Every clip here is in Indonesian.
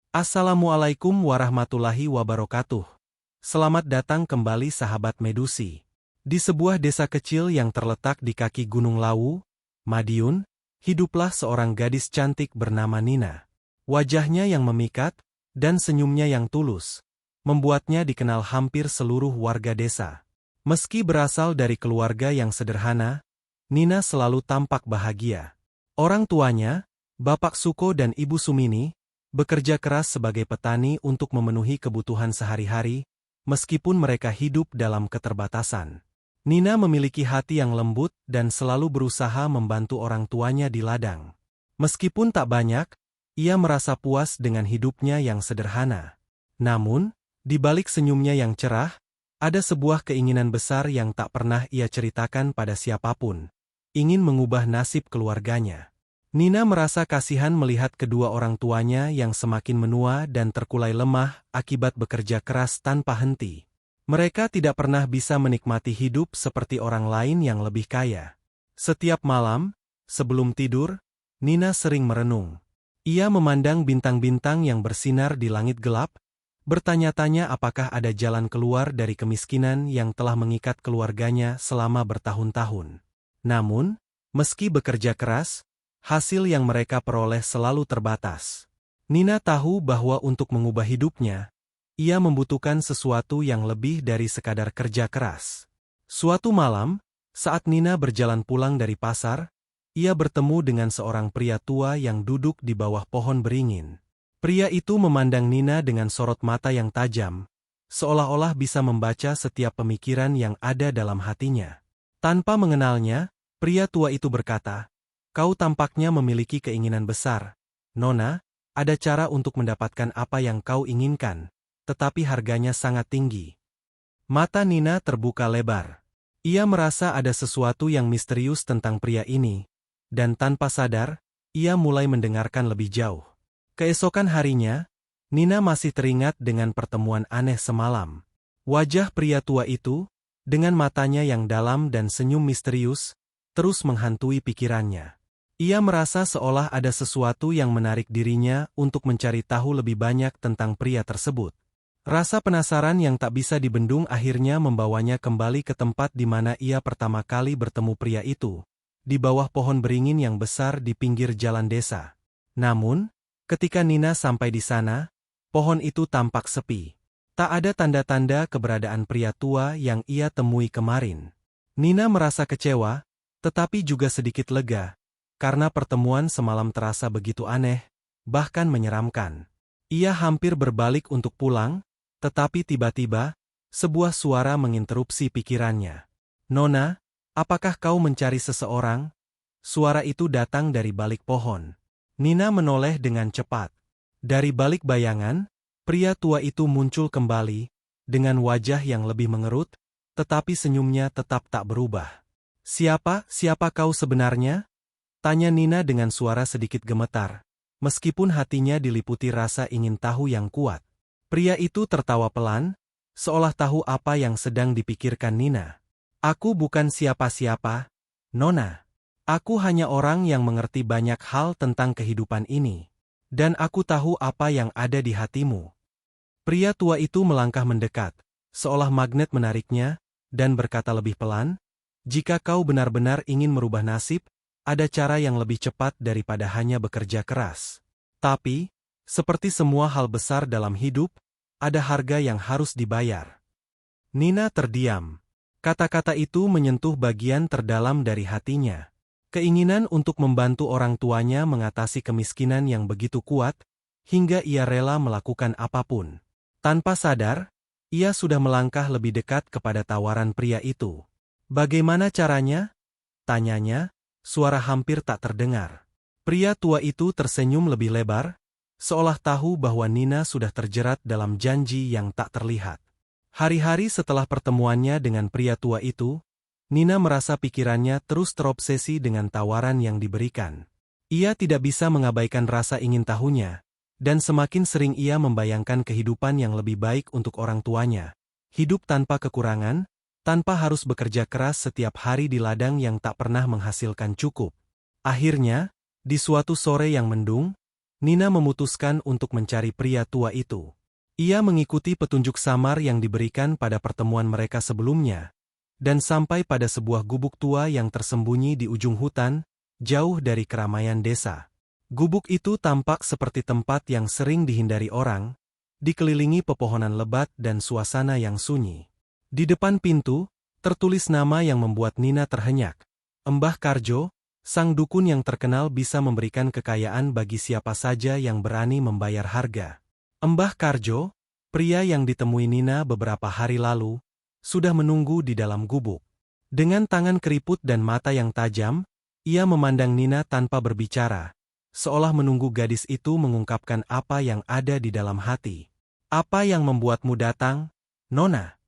Assalamualaikum warahmatullahi wabarakatuh. Selamat datang kembali sahabat Medusi. Di sebuah desa kecil yang terletak di kaki Gunung Lawu, Madiun, hiduplah seorang gadis cantik bernama Nina. Wajahnya yang memikat, dan senyumnya yang tulus, membuatnya dikenal hampir seluruh warga desa. Meski berasal dari keluarga yang sederhana, Nina selalu tampak bahagia. Orang tuanya, Bapak Suko dan Ibu Sumini, bekerja keras sebagai petani untuk memenuhi kebutuhan sehari-hari, meskipun mereka hidup dalam keterbatasan. Nina memiliki hati yang lembut dan selalu berusaha membantu orang tuanya di ladang. Meskipun tak banyak, ia merasa puas dengan hidupnya yang sederhana. Namun, di balik senyumnya yang cerah, ada sebuah keinginan besar yang tak pernah ia ceritakan pada siapapun. Ingin mengubah nasib keluarganya. Nina merasa kasihan melihat kedua orang tuanya yang semakin menua dan terkulai lemah akibat bekerja keras tanpa henti. Mereka tidak pernah bisa menikmati hidup seperti orang lain yang lebih kaya. Setiap malam, sebelum tidur, Nina sering merenung. Ia memandang bintang-bintang yang bersinar di langit gelap, bertanya-tanya apakah ada jalan keluar dari kemiskinan yang telah mengikat keluarganya selama bertahun-tahun. Namun, meski bekerja keras, hasil yang mereka peroleh selalu terbatas. Nina tahu bahwa untuk mengubah hidupnya, ia membutuhkan sesuatu yang lebih dari sekadar kerja keras. Suatu malam, saat Nina berjalan pulang dari pasar, ia bertemu dengan seorang pria tua yang duduk di bawah pohon beringin. Pria itu memandang Nina dengan sorot mata yang tajam, seolah-olah bisa membaca setiap pemikiran yang ada dalam hatinya. Tanpa mengenalnya, pria tua itu berkata, "Kau tampaknya memiliki keinginan besar, Nona. Ada cara untuk mendapatkan apa yang kau inginkan, tetapi harganya sangat tinggi." Mata Nina terbuka lebar. Ia merasa ada sesuatu yang misterius tentang pria ini, dan tanpa sadar, ia mulai mendengarkan lebih jauh. Keesokan harinya, Nina masih teringat dengan pertemuan aneh semalam. Wajah pria tua itu, dengan matanya yang dalam dan senyum misterius, terus menghantui pikirannya. Ia merasa seolah ada sesuatu yang menarik dirinya untuk mencari tahu lebih banyak tentang pria tersebut. Rasa penasaran yang tak bisa dibendung akhirnya membawanya kembali ke tempat di mana ia pertama kali bertemu pria itu, di bawah pohon beringin yang besar di pinggir jalan desa. Namun, ketika Nina sampai di sana, pohon itu tampak sepi. Tak ada tanda-tanda keberadaan pria tua yang ia temui kemarin. Nina merasa kecewa, tetapi juga sedikit lega, karena pertemuan semalam terasa begitu aneh, bahkan menyeramkan. Ia hampir berbalik untuk pulang, tetapi tiba-tiba, sebuah suara menginterupsi pikirannya. "Nona, apakah kau mencari seseorang?" Suara itu datang dari balik pohon. Nina menoleh dengan cepat. Dari balik bayangan, pria tua itu muncul kembali, dengan wajah yang lebih mengerut, tetapi senyumnya tetap tak berubah. Siapa kau sebenarnya?" Tanya Nina dengan suara sedikit gemetar, meskipun hatinya diliputi rasa ingin tahu yang kuat. Pria itu tertawa pelan, seolah tahu apa yang sedang dipikirkan Nina. "Aku bukan siapa-siapa, Nona. Aku hanya orang yang mengerti banyak hal tentang kehidupan ini. Dan aku tahu apa yang ada di hatimu." Pria tua itu melangkah mendekat, seolah magnet menariknya, dan berkata lebih pelan, "Jika kau benar-benar ingin merubah nasib, ada cara yang lebih cepat daripada hanya bekerja keras. Tapi, seperti semua hal besar dalam hidup, ada harga yang harus dibayar." Nina terdiam. Kata-kata itu menyentuh bagian terdalam dari hatinya. Keinginan untuk membantu orang tuanya mengatasi kemiskinan yang begitu kuat, hingga ia rela melakukan apapun. Tanpa sadar, ia sudah melangkah lebih dekat kepada tawaran pria itu. "Bagaimana caranya?" tanyanya. Suara hampir tak terdengar. Pria tua itu tersenyum lebih lebar, seolah tahu bahwa Nina sudah terjerat dalam janji yang tak terlihat. Hari-hari setelah pertemuannya dengan pria tua itu, Nina merasa pikirannya terus terobsesi dengan tawaran yang diberikan. Ia tidak bisa mengabaikan rasa ingin tahunya, dan semakin sering ia membayangkan kehidupan yang lebih baik untuk orang tuanya. Hidup tanpa kekurangan, tanpa harus bekerja keras setiap hari di ladang yang tak pernah menghasilkan cukup. Akhirnya, di suatu sore yang mendung, Nina memutuskan untuk mencari pria tua itu. Ia mengikuti petunjuk samar yang diberikan pada pertemuan mereka sebelumnya, dan sampai pada sebuah gubuk tua yang tersembunyi di ujung hutan, jauh dari keramaian desa. Gubuk itu tampak seperti tempat yang sering dihindari orang, dikelilingi pepohonan lebat dan suasana yang sunyi. Di depan pintu, tertulis nama yang membuat Nina terhenyak. Mbah Karjo, sang dukun yang terkenal bisa memberikan kekayaan bagi siapa saja yang berani membayar harga. Mbah Karjo, pria yang ditemui Nina beberapa hari lalu, sudah menunggu di dalam gubuk. Dengan tangan keriput dan mata yang tajam, ia memandang Nina tanpa berbicara, seolah menunggu gadis itu mengungkapkan apa yang ada di dalam hati. "Apa yang membuatmu datang, Nona?"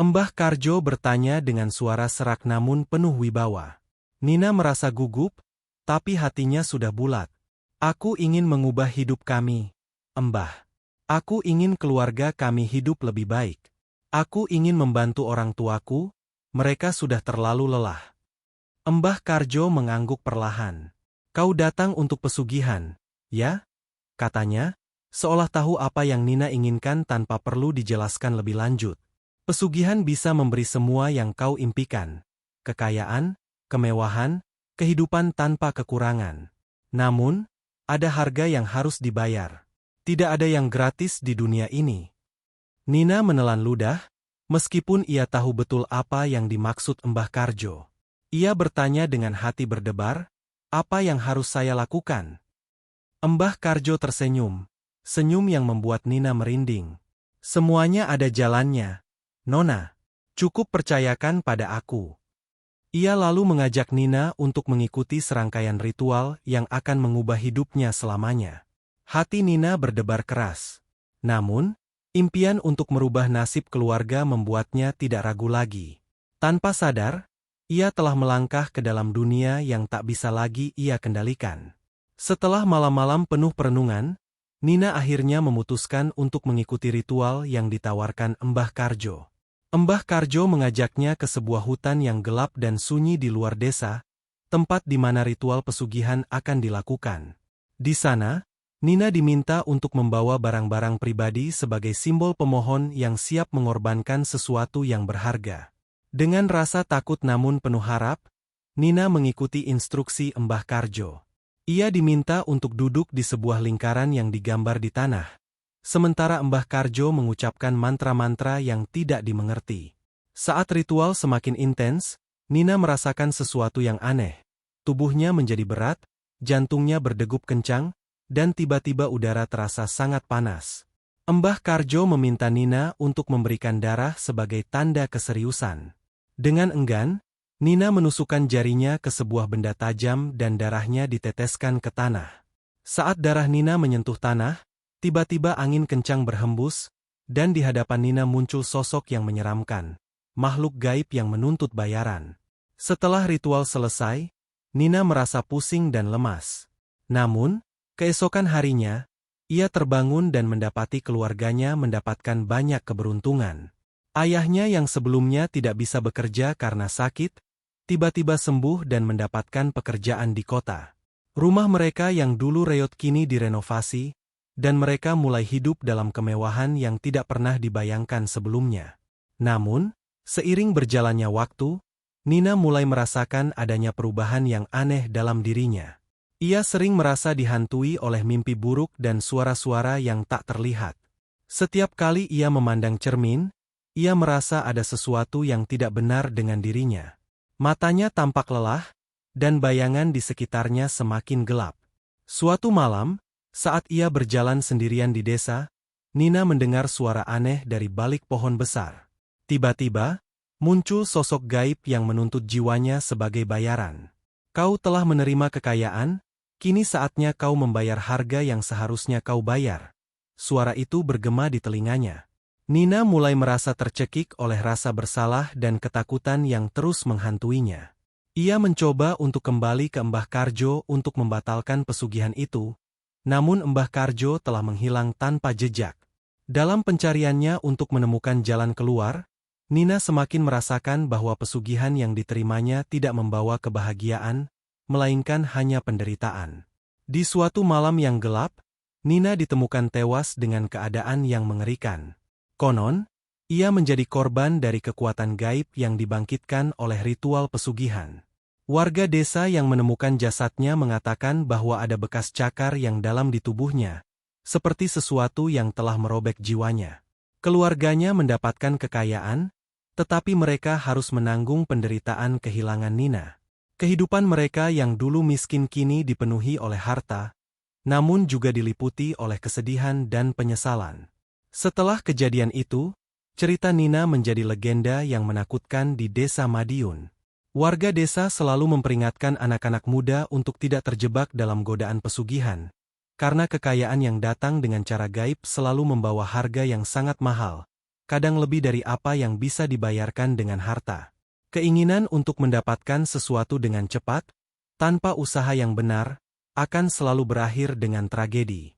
Mbah Karjo bertanya dengan suara serak namun penuh wibawa. Nina merasa gugup, tapi hatinya sudah bulat. "Aku ingin mengubah hidup kami, Mbah. Aku ingin keluarga kami hidup lebih baik. Aku ingin membantu orang tuaku, mereka sudah terlalu lelah." Mbah Karjo mengangguk perlahan. "Kau datang untuk pesugihan, ya?" katanya, seolah tahu apa yang Nina inginkan tanpa perlu dijelaskan lebih lanjut. "Pesugihan bisa memberi semua yang kau impikan. Kekayaan, kemewahan, kehidupan tanpa kekurangan. Namun, ada harga yang harus dibayar. Tidak ada yang gratis di dunia ini." Nina menelan ludah, meskipun ia tahu betul apa yang dimaksud Mbah Karjo. Ia bertanya dengan hati berdebar, "Apa yang harus saya lakukan?" Mbah Karjo tersenyum, senyum yang membuat Nina merinding. "Semuanya ada jalannya, Nona. Cukup percayakan pada aku." Ia lalu mengajak Nina untuk mengikuti serangkaian ritual yang akan mengubah hidupnya selamanya. Hati Nina berdebar keras. Namun, impian untuk merubah nasib keluarga membuatnya tidak ragu lagi. Tanpa sadar, ia telah melangkah ke dalam dunia yang tak bisa lagi ia kendalikan. Setelah malam-malam penuh perenungan, Nina akhirnya memutuskan untuk mengikuti ritual yang ditawarkan Mbah Karjo. Mbah Karjo mengajaknya ke sebuah hutan yang gelap dan sunyi di luar desa, tempat di mana ritual pesugihan akan dilakukan. Di sana, Nina diminta untuk membawa barang-barang pribadi sebagai simbol pemohon yang siap mengorbankan sesuatu yang berharga. Dengan rasa takut namun penuh harap, Nina mengikuti instruksi Mbah Karjo. Ia diminta untuk duduk di sebuah lingkaran yang digambar di tanah, sementara Mbah Karjo mengucapkan mantra-mantra yang tidak dimengerti. Saat ritual semakin intens, Nina merasakan sesuatu yang aneh. Tubuhnya menjadi berat, jantungnya berdegup kencang, dan tiba-tiba udara terasa sangat panas. Mbah Karjo meminta Nina untuk memberikan darah sebagai tanda keseriusan. Dengan enggan, Nina menusukkan jarinya ke sebuah benda tajam dan darahnya diteteskan ke tanah. Saat darah Nina menyentuh tanah, tiba-tiba angin kencang berhembus, dan di hadapan Nina muncul sosok yang menyeramkan, makhluk gaib yang menuntut bayaran. Setelah ritual selesai, Nina merasa pusing dan lemas. Namun, keesokan harinya, ia terbangun dan mendapati keluarganya mendapatkan banyak keberuntungan. Ayahnya yang sebelumnya tidak bisa bekerja karena sakit, tiba-tiba sembuh dan mendapatkan pekerjaan di kota. Rumah mereka yang dulu reot kini direnovasi, dan mereka mulai hidup dalam kemewahan yang tidak pernah dibayangkan sebelumnya. Namun, seiring berjalannya waktu, Nina mulai merasakan adanya perubahan yang aneh dalam dirinya. Ia sering merasa dihantui oleh mimpi buruk dan suara-suara yang tak terlihat. Setiap kali ia memandang cermin, ia merasa ada sesuatu yang tidak benar dengan dirinya. Matanya tampak lelah, dan bayangan di sekitarnya semakin gelap. Suatu malam, saat ia berjalan sendirian di desa, Nina mendengar suara aneh dari balik pohon besar. Tiba-tiba, muncul sosok gaib yang menuntut jiwanya sebagai bayaran. "Kau telah menerima kekayaan, kini saatnya kau membayar harga yang seharusnya kau bayar." Suara itu bergema di telinganya. Nina mulai merasa tercekik oleh rasa bersalah dan ketakutan yang terus menghantuinya. Ia mencoba untuk kembali ke Mbah Karjo untuk membatalkan pesugihan itu, namun Mbah Karjo telah menghilang tanpa jejak. Dalam pencariannya untuk menemukan jalan keluar, Nina semakin merasakan bahwa pesugihan yang diterimanya tidak membawa kebahagiaan, melainkan hanya penderitaan. Di suatu malam yang gelap, Nina ditemukan tewas dengan keadaan yang mengerikan. Konon, ia menjadi korban dari kekuatan gaib yang dibangkitkan oleh ritual pesugihan. Warga desa yang menemukan jasadnya mengatakan bahwa ada bekas cakar yang dalam di tubuhnya, seperti sesuatu yang telah merobek jiwanya. Keluarganya mendapatkan kekayaan, tetapi mereka harus menanggung penderitaan kehilangan Nina. Kehidupan mereka yang dulu miskin kini dipenuhi oleh harta, namun juga diliputi oleh kesedihan dan penyesalan. Setelah kejadian itu, cerita Nina menjadi legenda yang menakutkan di desa Madiun. Warga desa selalu memperingatkan anak-anak muda untuk tidak terjebak dalam godaan pesugihan, karena kekayaan yang datang dengan cara gaib selalu membawa harga yang sangat mahal, kadang lebih dari apa yang bisa dibayarkan dengan harta. Keinginan untuk mendapatkan sesuatu dengan cepat, tanpa usaha yang benar, akan selalu berakhir dengan tragedi.